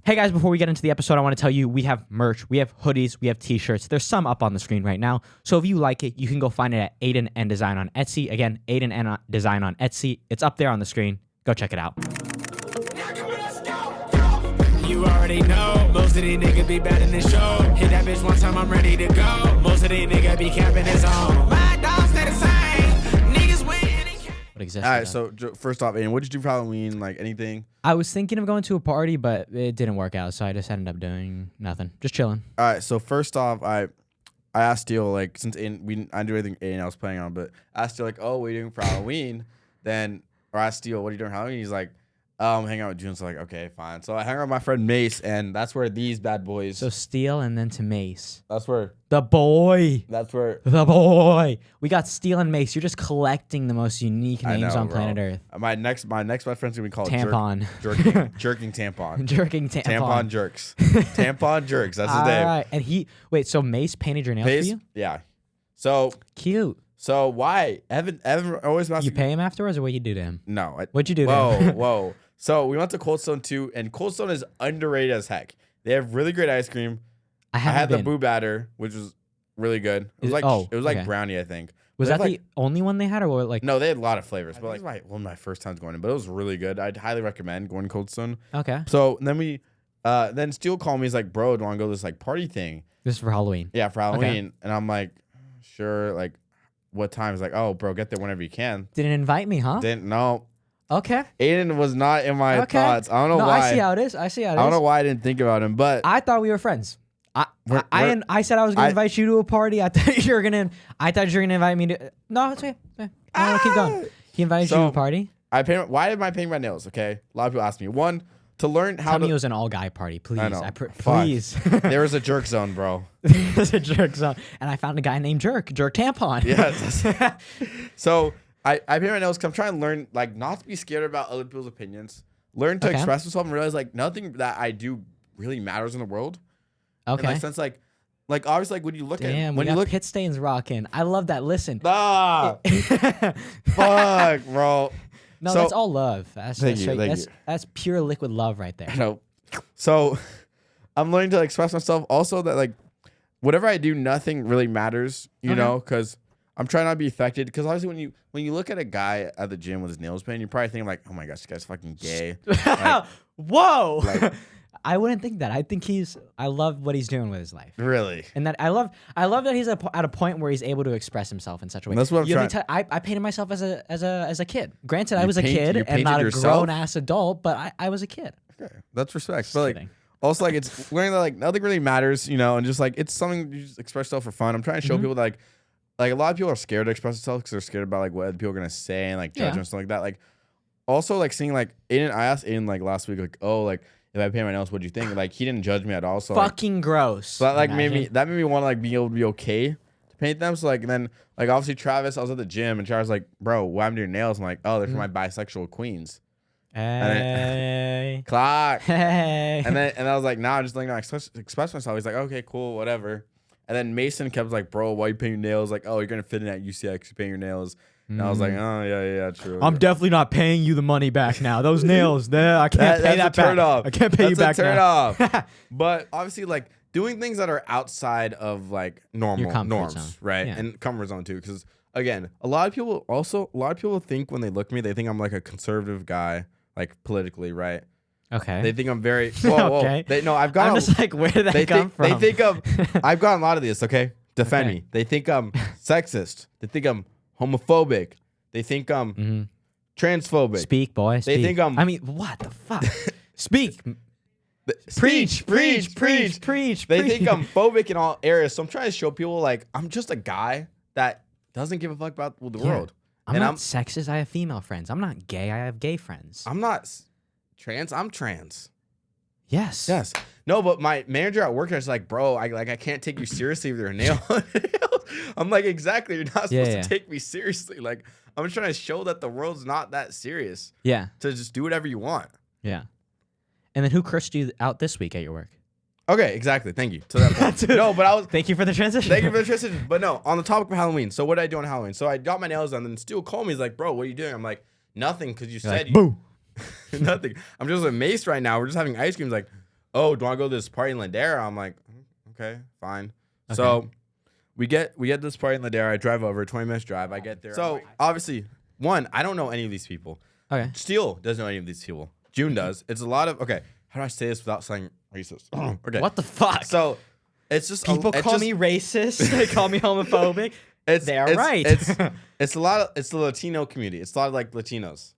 Hey guys, before we get into the episode, I want to tell you we have merch, we have hoodies, we have t-shirts. There's some up on the screen right now. So if you like it, you can go find it at Aidan and Design on Etsy. Again, Aidan and Design on Etsy. It's up there on the screen. Go check it out. You already know, most of these niggas be bad in the show. Hit that bitch one time, I'm ready to go. Most of these niggas be capping his own. My dogs stay the same. Niggas win. What exists? All right, so first off, Aidan, what did you do for Halloween? Like anything? I was thinking of going to a party, but it didn't work out, so I just ended up doing nothing. Just chilling. All right, so first off, I asked Steele, like, since I didn't do anything Aidan I was playing on, but I asked Steele, like, oh, what are you doing for Halloween? Or I asked Steele, what are you doing for Halloween? He's like, oh, I'm hanging out with June. So like, okay, fine. So I hang out with my friend Mace, and that's where these bad boys. So Steel and then to Mace. That's where. The boy. That's where. The boy. We got Steel and Mace. You're just collecting the most unique names on planet Earth. My next best friend's gonna be called Tampon. Jerking Tampon. Jerking Tampon. Tampon Jerks. Tampon Jerks. That's his name. All right. And wait, so Mace painted your nails for you? Yeah. So cute. So why? Evan always asks. You pay him afterwards, or what you do to him? No. What'd you do to him? Whoa. So we went to Cold Stone too, and Cold Stone is underrated as heck. They have really great ice cream. I had the Boo Batter, which was really good. It was like brownie, I think. Was that the only one they had, or like? No, they had a lot of flavors, but like one of my first times going in, but it was really good. I'd highly recommend going to Cold Stone. Okay. So then then Steele called me. He's like, "Bro, do you want to go to this like party thing?" This is for Halloween. Yeah, for Halloween. Okay. And I'm like, sure. Like, what time? He's like, oh, bro, get there whenever you can. Didn't invite me, huh? Didn't know. Okay. Aidan was not in my thoughts. I don't know why. I see how it is. I don't know why I didn't think about him, but I thought we were friends. I said I was gonna invite you to a party. I thought you were gonna invite me to. No, it's okay. No, keep going. He invited you to a party. Why am I painting my nails? Okay, a lot of people ask me. One, to learn how. Tell me it was an all-guy party, please. I know. Please. There was a jerk zone, bro. There's a jerk zone, and I found a guy named Jerk Tampon. Yeah. So I paint my nails because I'm trying to learn, like, not to be scared about other people's opinions. Learn to express myself and realize, like, nothing that I do really matters in the world. Okay. In that sense, like obviously, like when you look when you look pit stains rocking. I love that. Listen. Fuck, bro. No, that's all love. That's pure liquid love right there. No. So I'm learning to express myself. Also, that like whatever I do, nothing really matters. You know, because I'm trying not to be affected. Because obviously, when you look at a guy at the gym with his nails painted, you're probably thinking like, oh my gosh, this guy's fucking gay. Like, whoa. Like, I wouldn't think that. I think I love what he's doing with his life. Really? And that I love that he's at a point where he's able to express himself in such a way. And that's what I'm trying. I painted myself as a kid. Granted, I was a kid and not a grown ass adult, but I was a kid. Okay, that's respect. But like, also like it's learning that like nothing really matters, you know, and just like it's something you just express yourself for fun. I'm trying to show people that like a lot of people are scared to express themselves because they're scared about like what other people are gonna say and like judgment and stuff like that. Like also like seeing like I asked Aidan like last week like if I paint my nails, what do you think? Like he didn't judge me at all. So fucking gross. So that like made me want to like be able to be okay to paint them. So like and then like obviously Travis, I was at the gym and Travis was like, bro, why am I doing nails? I'm like, oh, they're for my bisexual queens. Hey. Clock. Hey. And I was like, nah, I'm just like express myself. He's like, okay, cool, whatever. And then Mason kept like, bro, why you paint your nails? Like, oh, you're gonna fit in at UCX, you paint your nails. And I was like, oh yeah, true. I'm definitely not paying you the money back now. Those nails, I can't pay that back. Turn off. I can't pay you back turn now. Off. But obviously, like doing things that are outside of like norms, zone. right? Yeah. And comfort zone too, because again, a lot of people think when they look at me, they think I'm like a conservative guy, like politically, right? Okay. They think I'm very whoa. Okay. I've got. I'm just like, where did that come from? They think I've got a lot of this. Okay, defend me. They think I'm sexist. They think I'm homophobic. They think I'm transphobic. Speak, boy. Speak. They think I'm. I mean, what the fuck? Speak. Preach. They think I'm phobic in all areas. So I'm trying to show people like I'm just a guy that doesn't give a fuck about the world. I'm not sexist. I have female friends. I'm not gay. I have gay friends. I'm not trans. I'm trans. Yes. No, but my manager at work is like, bro, I can't take you seriously with your nails. I'm like, exactly. You're not supposed to take me seriously. Like, I'm just trying to show that the world's not that serious. Yeah. To just do whatever you want. Yeah. And then who cursed you out this week at your work? Okay, exactly. Thank you. To that point. No, but Thank you for the transition. Thank you for the transition. But no, on the topic of Halloween. So what did I do on Halloween? So I got my nails done, and then Stu called me. He's like, bro, what are you doing? I'm like, nothing, because you said boo. Nothing. I'm just with Mace right now. We're just having ice cream. He's like, oh, do I go to this party in Ladera? I'm like, okay, fine. Okay. So we get this party in Ladera. I drive over, 20 minutes drive. I get there. So obviously, one, I don't know any of these people. Okay. Steele doesn't know any of these people. June does. It's a lot of, okay, how do I say this without saying racist? Okay. What the fuck? So it's just People call me racist. They call me homophobic. They're right. It's a lot of, it's the Latino community. It's a lot of like Latinos,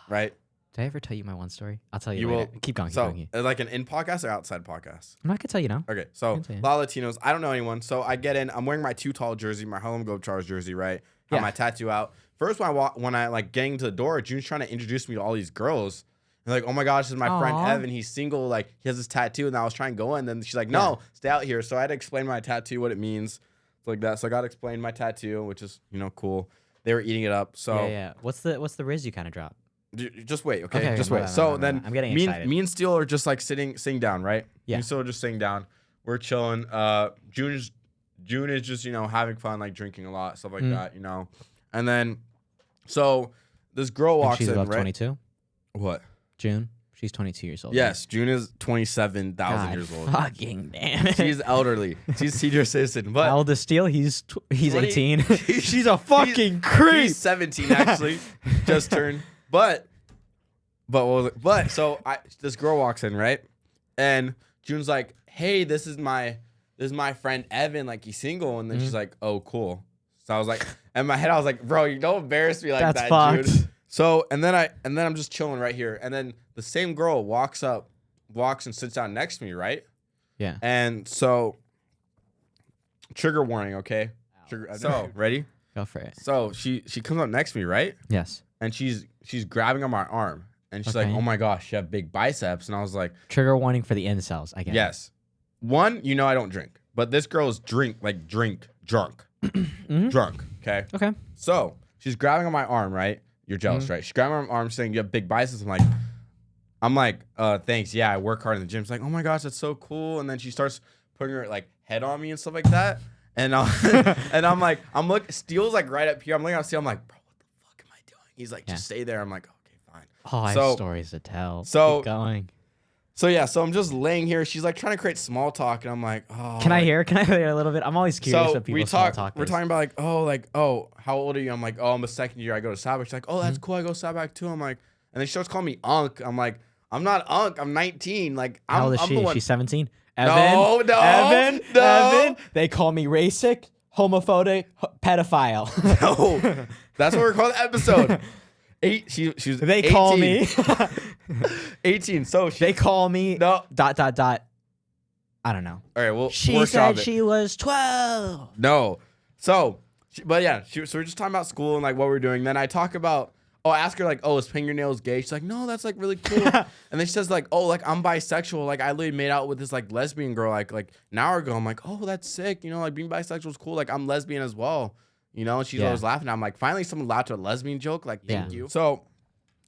right? Did I ever tell you my one story? I'll tell you, You later. will. Keep going. So like an in podcast or outside podcast? I'm not gonna tell you now. Okay, so can say it. a lot of Latinos. I don't know anyone. So I get in. I'm wearing my Too Tall jersey, my Harlem Globetrotters jersey, right? Have Yeah. my tattoo out. First, when I like getting to the door, June's trying to introduce me to all these girls. And like, oh my gosh, this is my friend Aw. Evan. He's single. Like, he has this tattoo. And I was trying to go in. Then she's like, no, stay out here. So I had to explain my tattoo, what it means, like that. So I got to explain my tattoo, which is cool. They were eating it up. So Yeah. What's the riz you kind of dropped? Just wait, okay? Okay, Just my wait. bad, So my bad, then my bad. I'm getting me excited. and Steele are just like sitting down, right? Yeah. Me and Steele are just sitting down. We're chilling. June is just having fun, like drinking a lot, stuff like that, And then so this girl And walks she's in, about right? 22. What? June. She's 22 years old. Yes, June is 27,000 God years old. fucking damn it. She's elderly. She's senior citizen. But How old is Steele? He's 20 18. She's a fucking creep. He's 17 actually, just turned. But so this girl walks in, right? And June's like, "Hey, this is my friend Evan. Like, he's single." And then she's like, "Oh, cool." So I was like, in my head, I was like, "Bro, you don't embarrass me like That's that, fucked. June." So and then I'm just chilling right here, and then the same girl walks and sits down next to me, right? Yeah. And so, trigger warning, okay? So ready? Go for it. So she comes up next to me, right? Yes. And she's grabbing on my arm, and she's Okay. like, "Oh my gosh, you have big biceps." And I was like, Trigger warning for the incels. I get "Yes." One, I don't drink, but this girl's drunk, drunk. Okay. it. Okay. So she's grabbing on my arm, right? You're jealous, right? She's grabbing on my arm, saying, "You have big biceps." I'm like, "Thanks. Yeah, I work hard in the gym." She's like, "Oh my gosh, that's so cool." And then she starts putting her like head on me and stuff like that. And I'm like, Steele's like right up here. I'm looking at Steele. I'm like, "Bro, what the fuck am I doing?" He's like, "Just stay there." I'm like, "Okay, fine." Oh, I So- have stories to tell. so- Keep going. So yeah, so I'm just laying here. She's like trying to create small talk, and I'm like, "Oh." Can I hear a little bit? I'm always curious So what we people's small talk. talk We're is. talking about oh, how old are you? I'm like, "Oh, I'm a second year. I go to Sabac." She's like, "Oh, that's cool. I go to Sabac too." I'm like, and then she starts calling me Unc. I'm like, "I'm not Unc. I'm 19. Like, How old is I'm she? the one." She's 17. No, Evan. no. They call me racist, homophobic, pedophile. No, that's what we're calling the episode. She was. They 18. call me. 18. So she. They call me. No. ... I don't know. All right. Well, She workshop said it. she was 12. No. So, but yeah, so we're just talking about school and like what we're doing. Then I talk about, I ask her like, "Oh, is fingernails gay?" She's like, "No, that's like really cool." And then she says like, "Oh, like I'm bisexual. Like I literally made out with this like lesbian girl like an hour ago." I'm like, "Oh, that's sick. Like being bisexual is cool. Like I'm lesbian as well." And she's always laughing. I'm like, finally someone laughed at a lesbian joke. Like, thank you. So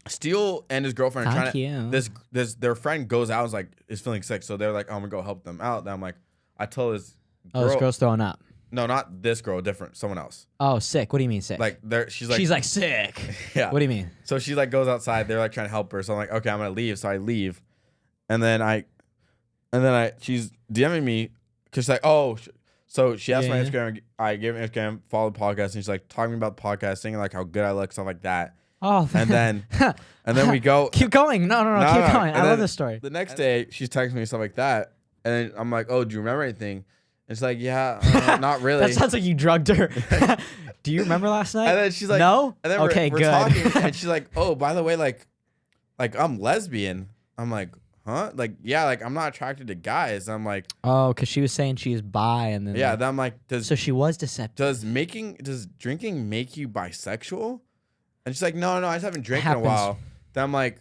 Steele and his girlfriend are Thank trying you. to, their friend goes out and is like, is feeling sick. So they're like, "Oh, I'm gonna go help them out." Then I'm like, I told this girl, Oh, this girl's throwing up. no, not this girl, different, someone else. Oh, sick. What do you mean sick? Like she's like sick. yeah. What do you mean? So she like goes outside. They're like trying to help her. So I'm like, okay, I'm gonna leave. So I leave, and then she's DMing me because she's like, "Oh." So she asked my Yeah. Instagram. I gave her Instagram, follow the podcast, and she's like talking about the podcast, saying like how good I look, stuff like that. Oh, And then we go. keep going. No, keep going. And I love then this story. The next day, she's texting me stuff like that, and then I'm like, "Oh, do you remember anything?" And it's like, "Yeah, not really." That sounds like you drugged her. Do you remember last night? And then she's like, no. And then Okay, we're good. talking, and she's like, "Oh, by the way, like I'm lesbian." I'm like, "Huh?" Like, yeah, like I'm not attracted to guys. I'm like, Oh, because she was saying she's bi, and then yeah. Then I'm like, so she was deceptive. does drinking make you bisexual? And she's like, no, I just haven't drank in a Happens. while. Then I'm like,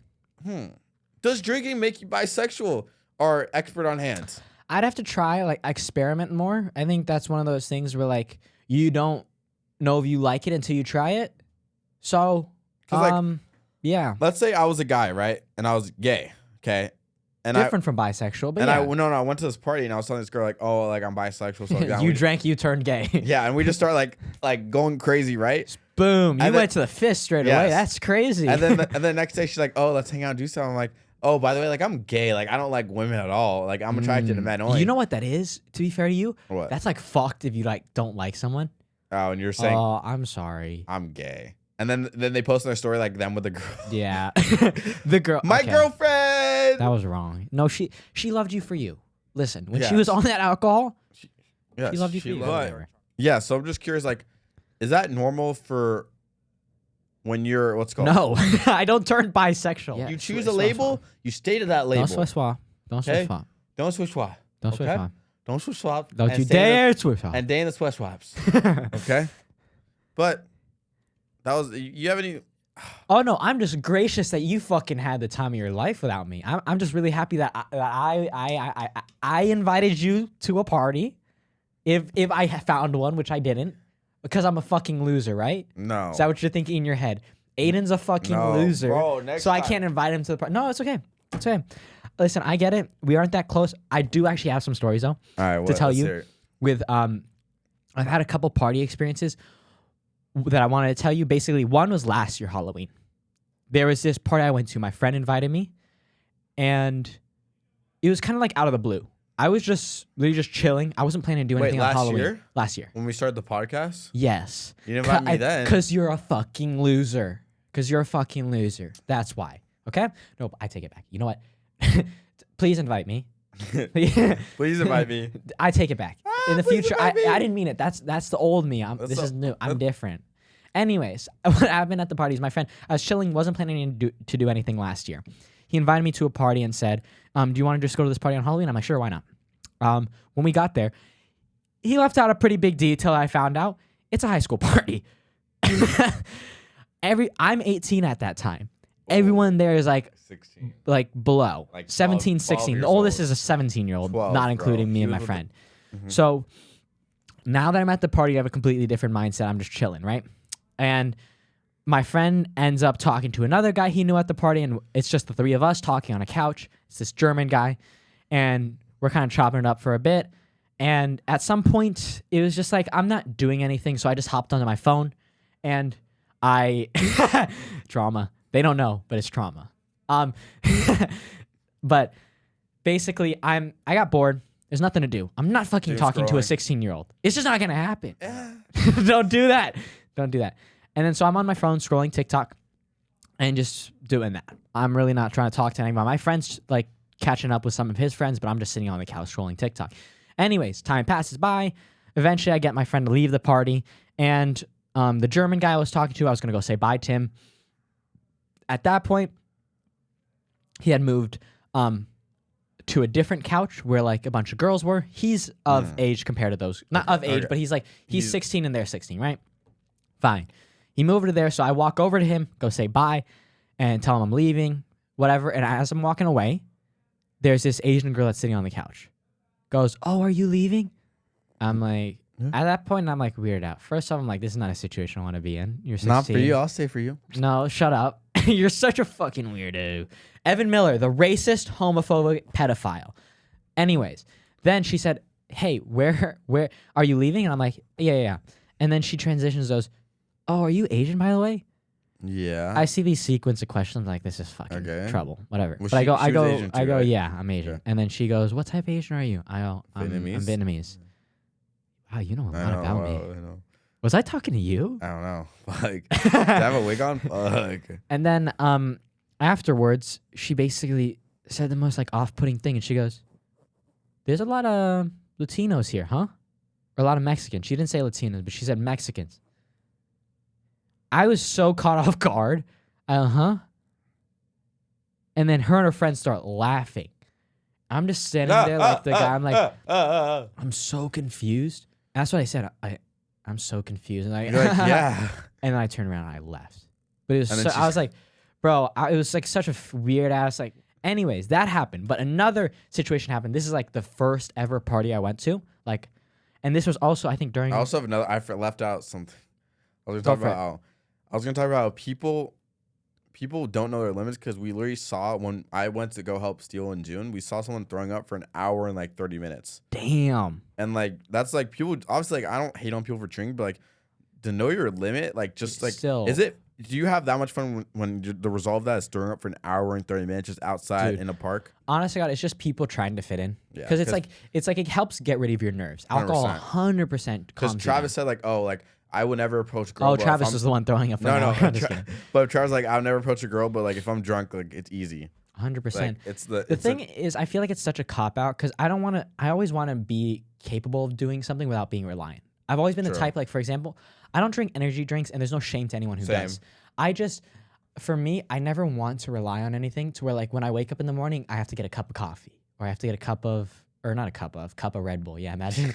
does drinking make you bisexual? Or expert on hands? I'd have to try like experiment more. I think that's one of those things where like you don't know if you like it until you try it. So, 'Cause, like, yeah, Let's say I was a guy, right? And I was gay, okay? And different from bisexual, but and yeah. I went to this party and I was telling this girl like, "Oh, like I'm bisexual." So like, you drank, you turned gay. yeah, and we just start like going crazy, right? Boom! You And went to the fist straight Yes. away. That's crazy. And then the next day she's like, "Oh, let's hang out and do something." I'm like, oh, by the way, like I'm gay. Like I don't like women at all. Like I'm attracted to men only. You know what that is? To be fair to you, What? that's like fucked if you like don't like someone. Oh, and you're saying I'm sorry. I'm gay. And then they post in their story like them with the girl. Yeah, the girl. My okay. girlfriend. That was wrong. No, she loved you for you. Listen, when she Yes. was on that alcohol, Yes, she loved you for you. loved- Yeah, so I'm just curious, like, is that normal for when you're what's it called? No, I don't turn bisexual. You choose a label, you stay to that label. Don't switch swap. Don't switch Okay? swap. Don't switch swap. Don't switch okay? swap. Don't switch swap. Don't and you stay in dare switch swap. And day in the sweat swaps. Okay? But that was you have any Oh no, I'm just gracious that you fucking had the time of your life without me. I'm just really happy that I invited you to a party, if I found one, which I didn't, because I'm a fucking loser, right? No. Is that what you're thinking in your head? Aiden's a fucking No, loser, bro, next so I time. can't invite him to the party. No, it's okay. It's okay. Listen, I get it. We aren't that close. I do actually have some stories though All right, to tell let's you. hear it. With I've had a couple party experiences that I wanted to tell you. Basically, one was last year Halloween. There was this party I went to. My friend invited me, and it was kind of like out of the blue. I was just literally just chilling. I wasn't planning to do Wait, anything on last Halloween. year? Last year. When we started the podcast? Yes. You didn't invite me then. Because you're a fucking loser. Because you're a fucking loser. That's why. Okay? Nope, I take it back. You know what? Please invite me. Please invite me. I take it back. In the please future, invite me. I didn't mean it. That's the old me. This is new. I'm different. Anyways, what happened at the party is my friend, I was chilling, wasn't planning to do anything last year. He invited me to a party and said, do you want to just go to this party on Halloween? I'm like, sure, why not? When we got there, he left out a pretty big detail I found out. It's a high school party. I'm 18 at that time. Everyone there is like 16. like below, Like 17, 12 16. The years oldest old. is a 17-year-old, 12, not bro. including me He and was my with friend. So now that I'm at the party, I have a completely different mindset. I'm just chilling, right? And my friend ends up talking to another guy he knew at the party, and it's just the three of us talking on a couch. It's this German guy, and we're kind of chopping it up for a bit. And at some point, it was just like, I'm not doing anything, so I just hopped onto my phone, and trauma. They don't know, but it's trauma. But basically, I got bored. There's nothing to do. I'm not fucking talking to a 16-year-old. It's just not gonna happen. Don't do that. Don't do that. And then so I'm on my phone scrolling TikTok and just doing that. I'm really not trying to talk to anybody. My friend's like catching up with some of his friends, but I'm just sitting on the couch scrolling TikTok. Anyways, time passes by. Eventually, I get my friend to leave the party, and the German guy I was talking to, I was gonna go say bye to him. At that point, he had moved to a different couch where like a bunch of girls were. He's of age compared to those. Not of age, but he's 16 and they're 16, right? Fine. He moved to there, so I walk over to him, go say bye, and tell him I'm leaving, whatever. And as I'm walking away, there's this Asian girl that's sitting on the couch. Goes, oh, are you leaving? I'm like, at that point, I'm like weirded out. First off, I'm like, this is not a situation I want to be in. You're 16. Not for you. I'll stay for you. No, shut up. You're such a fucking weirdo. Evan Miller, the racist, homophobic pedophile. Anyways, then she said, hey, where are you leaving? And I'm like, yeah. And then she transitions those, oh, are you Asian, by the way? Yeah. I see these sequence of questions like, this is fucking trouble. Whatever. Well, but I she was Asian too, right? yeah, I'm Asian. Okay. And then she goes, what type of Asian are you? I go, I'm Vietnamese. Wow, you know a lot about me. I know. Was I talking to you? I don't know. Like, do I have a wig on? Fuck. And then afterwards, she basically said the most like off-putting thing, and she goes, "There's a lot of Latinos here, huh? Or a lot of Mexicans." She didn't say Latinos, but she said Mexicans. I was so caught off guard. And then her and her friends start laughing. I'm just standing there like the guy. I'm like, I'm so confused. That's what I said. I'm so confused. And You're like, yeah. And then I turned around and I left. But it was And then I was like, bro, it was like such a weird ass like. Anyways, that happened. But another situation happened. This is like the first ever party I went to. Like, and this was also I think during. I also have another. I left out something. I was gonna talk about how people don't know their limits, because we literally saw when I went to go help steal in June, we saw someone throwing up for an hour and like 30 minutes. Damn. And like that's like people obviously, like I don't hate on people for drinking, but like to know your limit, like just like Still. is it do you have that much fun when the result of that is stirring up for an hour and 30 minutes just outside in a park? Honestly, God, it's just people trying to fit in. Yeah, Because it's like it helps get rid of your nerves. Alcohol 100% Because Travis said like, oh, like I would never approach a girl. Oh, Travis was the one throwing up. No. But Travis like, I'll never approach a girl, but like if I'm drunk, like it's easy. 100%. Like, the thing is, I feel like it's such a cop out because I always want to be capable of doing something without being reliant. I've always been the type, like, for example, I don't drink energy drinks, and there's no shame to anyone who does. For me, I never want to rely on anything to where, like, when I wake up in the morning, I have to get a cup of coffee, or I have to get a cup of Red Bull. Yeah, imagine.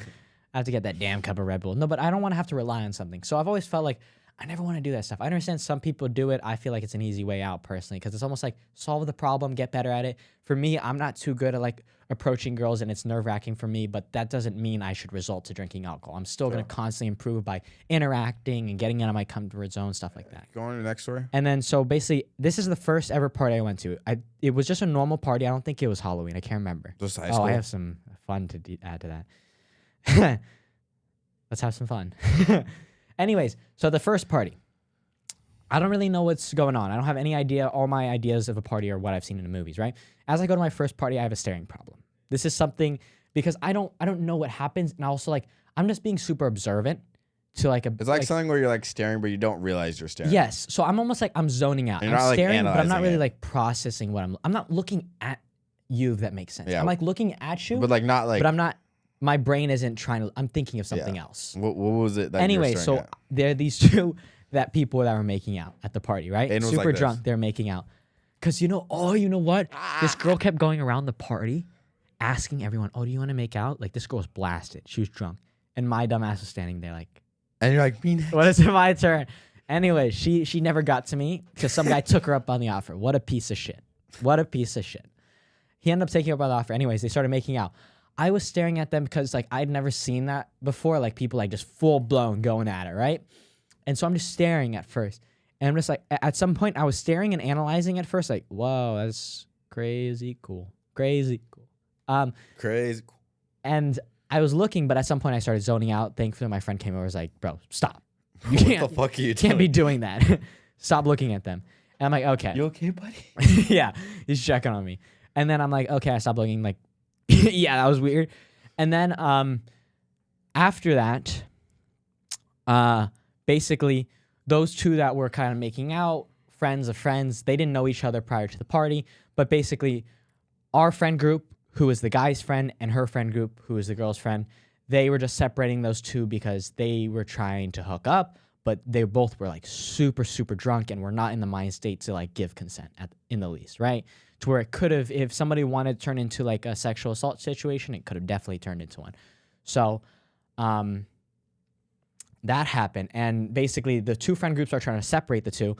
I have to get that damn cup of Red Bull. No, but I don't want to have to rely on something. So I've always felt like I never want to do that stuff. I understand some people do it. I feel like it's an easy way out personally because it's almost like solve the problem, get better at it. For me, I'm not too good at like approaching girls and it's nerve-wracking for me, but that doesn't mean I should resort to drinking alcohol. I'm still going to constantly improve by interacting and getting out of my comfort zone, stuff like that. Go on to the next story. And then so basically, this is the first ever party I went to. It was just a normal party. I don't think it was Halloween. I can't remember. Just high school. Oh, I have some fun to add to that. Let's have some fun. Anyways, so the first party. I don't really know what's going on. I don't have any idea. All my ideas of a party are what I've seen in the movies, right? As I go to my first party, I have a staring problem. This is something because I don't know what happens, and also like I'm just being super observant to like a. It's like something where you're like staring, but you don't realize you're staring. Yes, so I'm almost like I'm zoning out. I'm staring, but I'm not really like processing what I'm not looking at you. If that makes sense. Yeah. I'm like looking at you, but like not like. But I'm not. My brain isn't trying to. I'm thinking of something else. What was it? That anyway, you were so at? there are these two people that were making out at the party, right? Aidan was super like drunk. They're making out. Because you know what? This girl kept going around the party asking everyone, oh, do you want to make out? Like, this girl was blasted. She was drunk. And my dumb ass was standing there like. And you're like, me next. What is it my turn? Anyway, she never got to me because some guy took her up on the offer. What a piece of shit. What a piece of shit. He ended up taking her up on the offer. Anyways, they started making out. I was staring at them because like I'd never seen that before. Like people like just full blown going at it, right? And so I'm just staring at first. And I'm just like, at some point I was staring and analyzing at first, like, whoa, that's crazy cool. Crazy cool. Crazy cool. And I was looking, but at some point I started zoning out. Thankfully, my friend came over and was like, bro, stop. You can't, what the fuck are you can't be doing that. Stop looking at them. And I'm like, okay. You okay, buddy? Yeah, he's checking on me. And then I'm like, okay, I stopped looking. Like, yeah, that was weird. And then after that, basically, those two that were kind of making out, friends of friends, they didn't know each other prior to the party. But basically, our friend group, who was the guy's friend, and her friend group, who was the girl's friend, they were just separating those two because they were trying to hook up, but they both were like super, super drunk and were not in the mind state to like give consent in the least, right? To where it could have, if somebody wanted to turn into like a sexual assault situation, it could have definitely turned into one. So, that happened, and basically the two friend groups are trying to separate the two.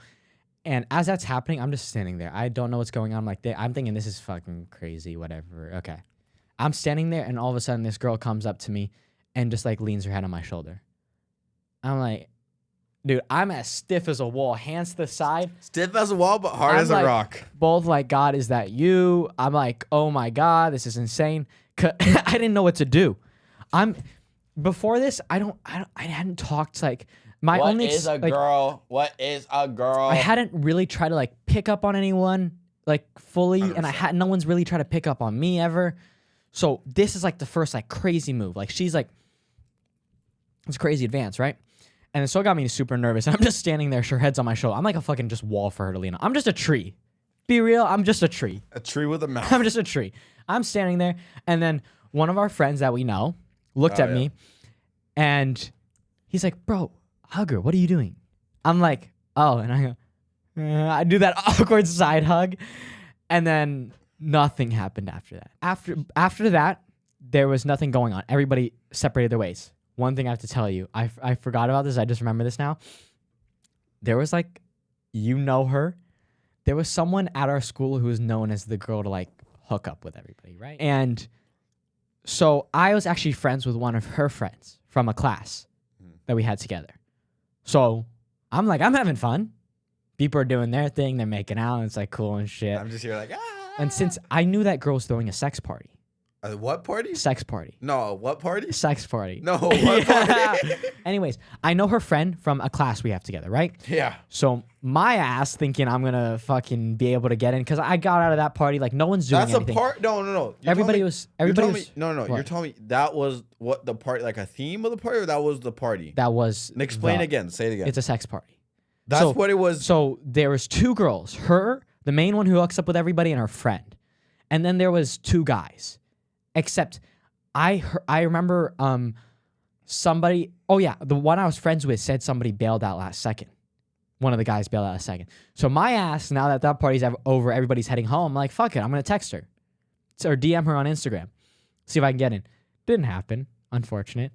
And as that's happening, I'm just standing there. I don't know what's going on. I'm thinking this is fucking crazy, whatever. Okay. I'm standing there, and all of a sudden this girl comes up to me and just like leans her head on my shoulder. I'm like, dude, I'm as stiff as a wall, hands to the side. Stiff as a wall, but hard as a rock. Both like, God, is that you? I'm like, oh my God, this is insane. I didn't know what to do. Before this, I hadn't talked like my what only is a girl? What is a girl? I hadn't really tried to like pick up on anyone like fully, 100%. And no one's really tried to pick up on me ever. So this is like the first like crazy move. Like she's like, it's crazy advance, right? And so it got me super nervous. And I'm just standing there, her head's on my shoulder. I'm like a fucking just wall for her to lean on. I'm just a tree. Be real, I'm just a tree. A tree with a mouth. I'm just a tree. I'm standing there, and then one of our friends that we know looked at me, and he's like, bro, hug her. What are you doing? I'm like, oh, and I go, I do that awkward side hug, and then nothing happened after that. After that, there was nothing going on. Everybody separated their ways. One thing I have to tell you, I forgot about this. I just remember this now. There was like, you know her. There was someone at our school who was known as the girl to like hook up with everybody, right? And so I was actually friends with one of her friends from a class that we had together. So I'm like, I'm having fun. People are doing their thing. They're making out. And it's like cool and shit. I'm just here like, ah. And since I knew that girl was throwing a sex party. A what party? Sex party. No, what party? Sex party. No, what party? Anyways, I know her friend from a class we have together, right? Yeah. So my ass thinking I'm gonna fucking be able to get in because I got out of that party like no one's doing anything. That's a part. No. Everybody was. No. You're telling me that was what the party, like a theme of the party, or that was the party? That was. And explain again. Say it again. It's a sex party. That's what it was. So there was 2 girls, her, the main one who hooks up with everybody, and her friend, and then there was 2 guys. Except I remember somebody. Oh yeah, the one I was friends with said somebody bailed out last second. One of the guys bailed out last second. So my ass, now that party's over, everybody's heading home. I'm like, fuck it, I'm gonna text her or DM her on Instagram, see if I can get in. Didn't happen, unfortunate.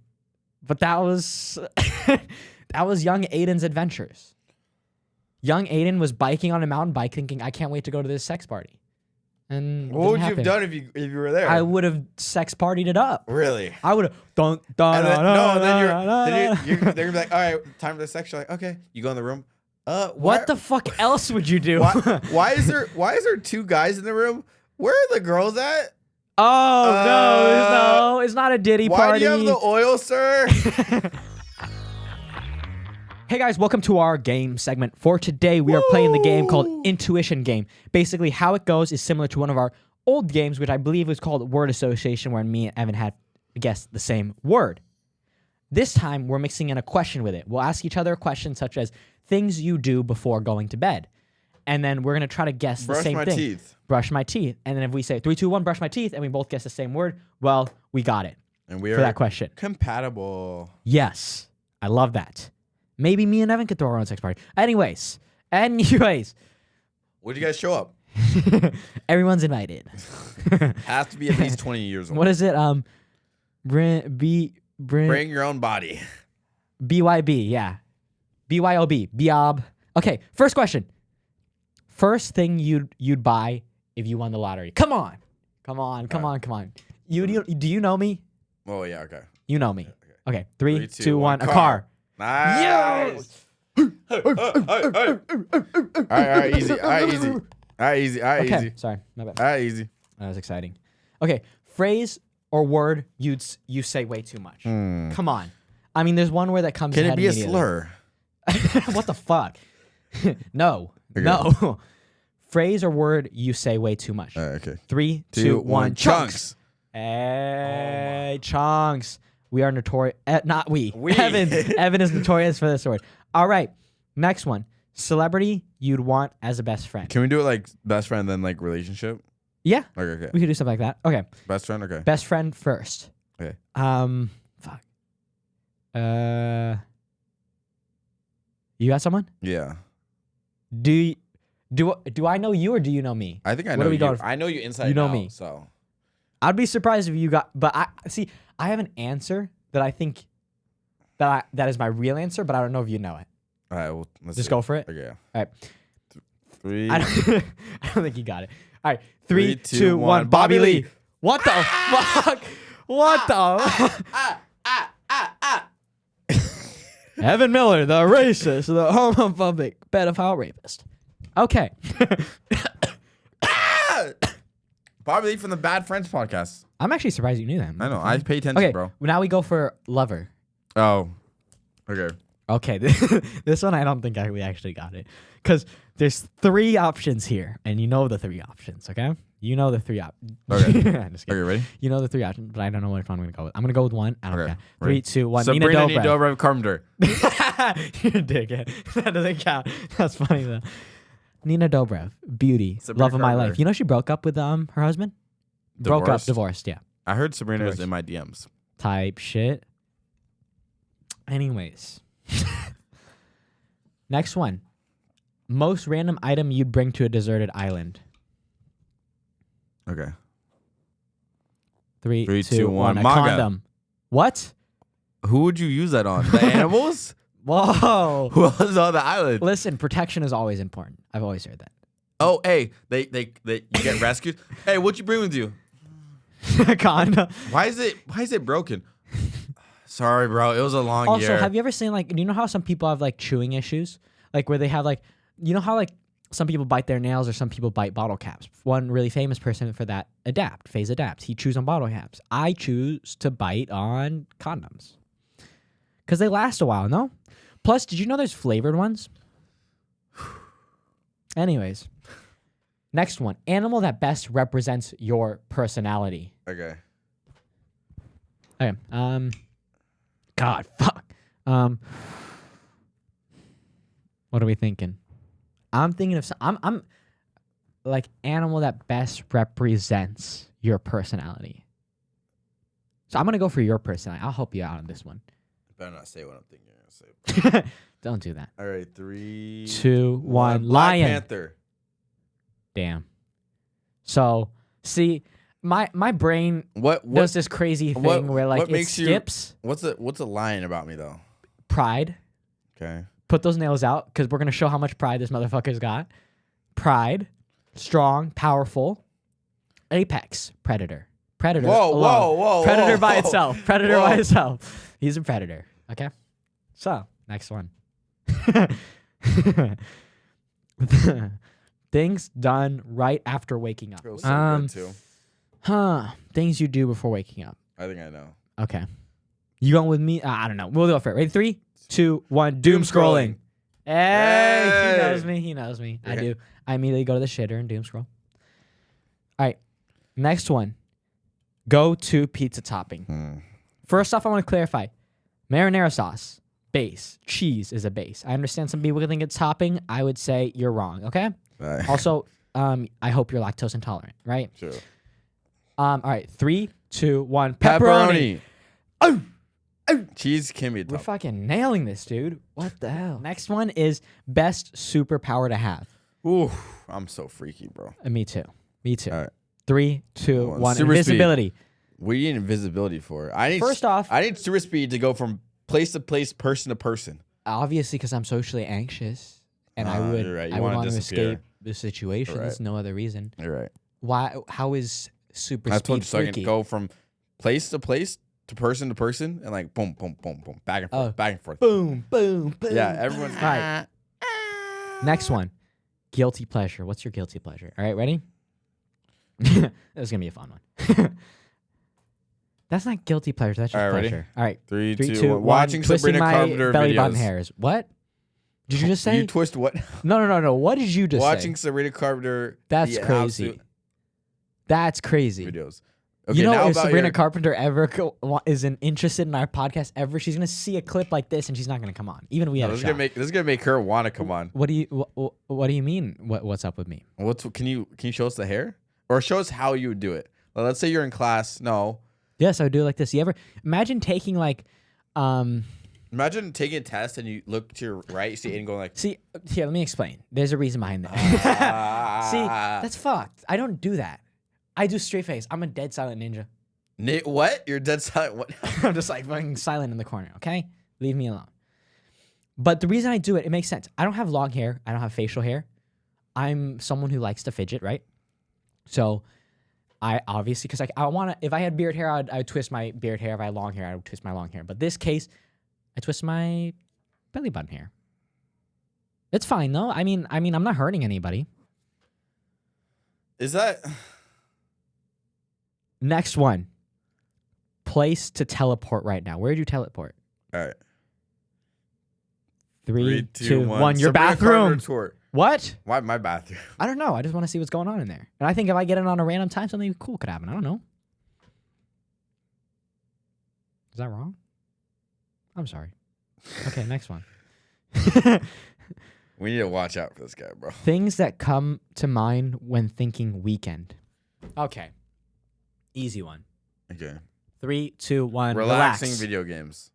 But that was that was young Aidan's adventures. Young Aidan was biking on a mountain bike, thinking, I can't wait to go to this sex party. And what would you have done if you were there? I would have sex partied it up. Really? I would have. Then you're gonna be like, all right, time for the sex. You're like, okay, you go in the room. What the fuck else would you do? Why is there 2 guys in the room? Where are the girls at? Oh no, it's not a Diddy party. Why do you have the oil, sir? Hey guys, welcome to our game segment. For today, we are playing the game called Intuition Game. Basically, how it goes is similar to one of our old games, which I believe was called Word Association, where me and Evan had guessed the same word. This time, we're mixing in a question with it. We'll ask each other a question such as things you do before going to bed. And then we're going to try to guess the same thing. Brush my teeth. Brush my teeth. And then if we say 3, 2, 1, brush my teeth, and we both guess the same word, well, we got it. And we for that question. Compatible. Yes. I love that. Maybe me and Evan could throw our own sex party. Anyways. Would you guys show up? Everyone's invited. Has to be at least 20 years old. What is it? Bring your own body. BYB, yeah. BYOB. Biob. Okay, first question. First thing you'd buy if you won the lottery. Come on. Do you know me? Oh yeah, okay. You know me. Okay. 3, 2, 1. A car. Nice. Yes! All right, easy. All right, easy. Okay, sorry. My bad. All right, easy. That was exciting. Okay, phrase or word you say way too much. Come on. I mean, there's one word that comes Can ahead it be a immediately. slur? What the fuck? No. Okay. No. Phrase or word you say way too much. Okay. 3, 2, 1. Chunks. Hey, chunks. We are notorious. Not we. Evan is notorious for this word. All right. Next one. Celebrity you'd want as a best friend. Can we do it like best friend then like relationship? Yeah. Okay. We could do something like that. Okay. Best friend. Okay. Best friend first. Okay. Fuck. You got someone? Yeah. Do I know you or do you know me? I think I What know are we you. doing? I know you inside. You know and out, me. So I'd be surprised if you got. But I have an answer that I think that is my real answer, but I don't know if you know it. all right. Well, let's Just see. go for it. Okay. All right. 3. I don't think you got it. All right. 3, 3, 2, 1. Bobby Lee. What the fuck? What the? Evan Miller, the racist, the homophobic, pedophile rapist. Okay. Bobby Lee from the Bad Friends podcast. I'm actually surprised you knew that. I know. I pay attention, Okay, bro. now we go for lover. Oh. Okay. Okay, this one I don't think we actually got it. Because there's 3 options here, and you know the 3 options, okay? You know the 3 options. Okay. Just kidding. Okay, ready? You know the 3 options, but I don't know which one I'm going to go with. I'm going to go with 1. I don't Okay, care. ready. 3, 2, 1. Sabrina Nina Nina Dobrev. Dobrev Carpenter. You're a dickhead. That doesn't count. That's funny, though. Nina Dobrev. Beauty. Sabrina Love of my Carpenter. life. You know she broke up with her husband? Broke up. Divorced, yeah. I heard Sabrina's Divorced. in my DMs. Type shit. Anyways. Next one. Most random item you'd bring to a deserted island. Okay. 3, 3, 2, 2, 1. 1. A Manga. condom. What? Who would you use that on? The animals? Whoa. Who else on the island? Listen, protection is always important. I've always heard that. Oh, hey, they you get rescued. Hey, what you bring with you? A condom. Why is it broken? Sorry, bro. It was a long Also, year. have you ever seen, like, do you know how some people have, like, chewing issues? Like, where they have, like, you know how, like, Some people bite their nails or some people bite bottle caps. One really famous person for that, Phase Adapt. He chews on bottle caps. I choose to bite on condoms. Because they last a while, no? Plus, did you know there's flavored ones? Anyways. Next one. Animal that best represents your personality. Okay. Okay. God, fuck. What are we thinking? I'm thinking of I'm like animal that best represents your personality. So I'm gonna go for your personality. I'll help you out on this one. Better not say what I'm thinking you're gonna say. Don't do that. All right, 3, 2, 1. Black Lion. Panther. Damn. So see, my brain does this crazy thing where like it skips. What's a lion about me though? Pride. Okay. Put those nails out because we're gonna show how much pride this motherfucker's got. Pride, strong, powerful. Apex, predator. Predator. Whoa. Predator by itself. Predator by itself. He's a predator. Okay. So next one. Things done right after waking up. Feels so good too. Things you do before waking up. I think I know. Okay. You going with me? I don't know. We'll go for it. Ready? 3, 2, 1. Doom scrolling. Hey, he knows me. I do. I immediately go to the shitter and doom scroll. All right. Next one. Go to pizza topping. First off, I want to clarify. Marinara sauce, base. Cheese is a base. I understand some people think it's topping. I would say you're wrong, okay? Right. Also, I hope you're lactose intolerant, right? Sure. All right. 3, 2, 1. Pepperoni. Oh. Cheese can be We're tough. fucking nailing this, dude. What the hell? Next one is best superpower to have. Ooh, I'm so freaky, bro. Me too. Me too. All right. 3, 2, 1. Super Invisibility. Speed. What do you need invisibility for? I need I need super speed to go from place to place, person to person. Obviously, because I'm socially anxious, and I would want to escape the situation. There's no other reason. You're right. Why? How is super speed I told you so I freaky? can go from place to place to person, and like boom, boom, boom, boom, back and forth, back and forth. Boom, boom, boom. Yeah, everyone's all right. Next one, guilty pleasure. What's your guilty pleasure? All right, ready? This is gonna be a fun one. That's not guilty pleasure. That's just pleasure. Ready? All right. 3, 2, 1. Watching Twisting Sabrina my Carpenter belly videos. button hairs. What? Did you just say? You twist what? No. What did you just say? Watching Sabrina Carpenter. That's crazy. That's crazy. Videos. Okay, you know, now if about Sabrina Carpenter ever isn't interested in our podcast ever, she's gonna see a clip like this and she's not gonna come on. Even if we have a shot. This is gonna make her want to come on. What do you mean? What's up with me? Can you show us the hair or show us how you would do it? Well, let's say you're in class. No. Yes, I would do it like this. You ever imagine taking like, imagine taking a test and you look to your right, you see Aidan going like. See, here, let me explain. There's a reason behind that. See, that's fucked. I don't do that. I do straight face. I'm a dead silent ninja. What? You're dead silent. What? I'm just like fucking silent in the corner. Okay, leave me alone. But the reason I do it, it makes sense. I don't have long hair. I don't have facial hair. I'm someone who likes to fidget, right? So. I obviously, because I want to, if I had beard hair, I'd twist my beard hair. If I had long hair, I would twist my long hair. But this case, I twist my belly button hair. It's fine though. I mean, I'm not hurting anybody. Is that next one? Place to teleport right now. Where'd you teleport? All right. 3, 2, 1. Your bathroom. What? Why my bathroom? I don't know. I just want to see what's going on in there. And I think if I get in on a random time, something cool could happen. I don't know. Is that wrong? I'm sorry. Okay, next one. We need to watch out for this guy, bro. Things that come to mind when thinking weekend. Okay. Easy one. Okay. 3, 2, 1. Relaxing relax. video games.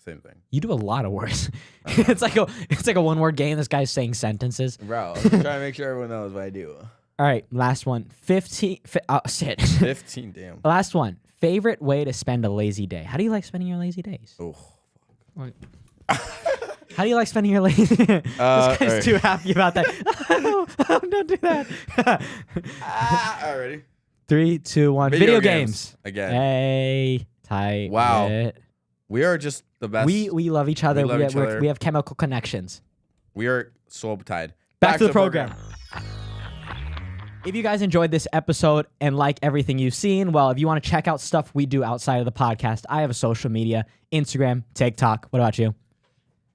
Same thing. You do a lot of words. It's like a one-word game. This guy's saying sentences. Bro, I'm just trying to make sure everyone knows what I do. All right, last one. 15. Shit. 15, damn. Last one. Favorite way to spend a lazy day. How do you like spending your lazy days? Oh. How do you like spending your lazy days? This guy's too happy about that. Don't do that. Alrighty. 3, 2, 1. Video games. Again. Hey. Tight. Wow. Bit. We are just the best. We love each other. We love each other. We have chemical connections. We are soul tied. Back to the program. If you guys enjoyed this episode and like everything you've seen, well, if you want to check out stuff we do outside of the podcast, I have a social media, Instagram, TikTok. What about you?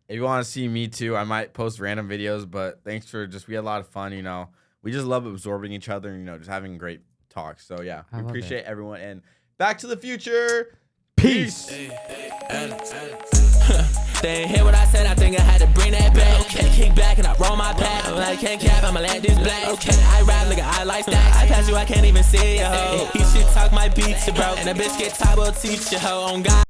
If you want to see me too, I might post random videos, but thanks for we had a lot of fun, you know. We just love absorbing each other and, you know, just having great talks. So, yeah, we appreciate everyone. And Back to the Future. Peace. They ain't hear what I said, I think I had to bring that back. Okay, kick back and I roll my pack. I'm like, can't cap, I'ma let this black. Okay, I rap like I like that. I pass you, I can't even see ya, ho. He shit talk my beats, bro. And a bitch get top, will teach you, ho. On God.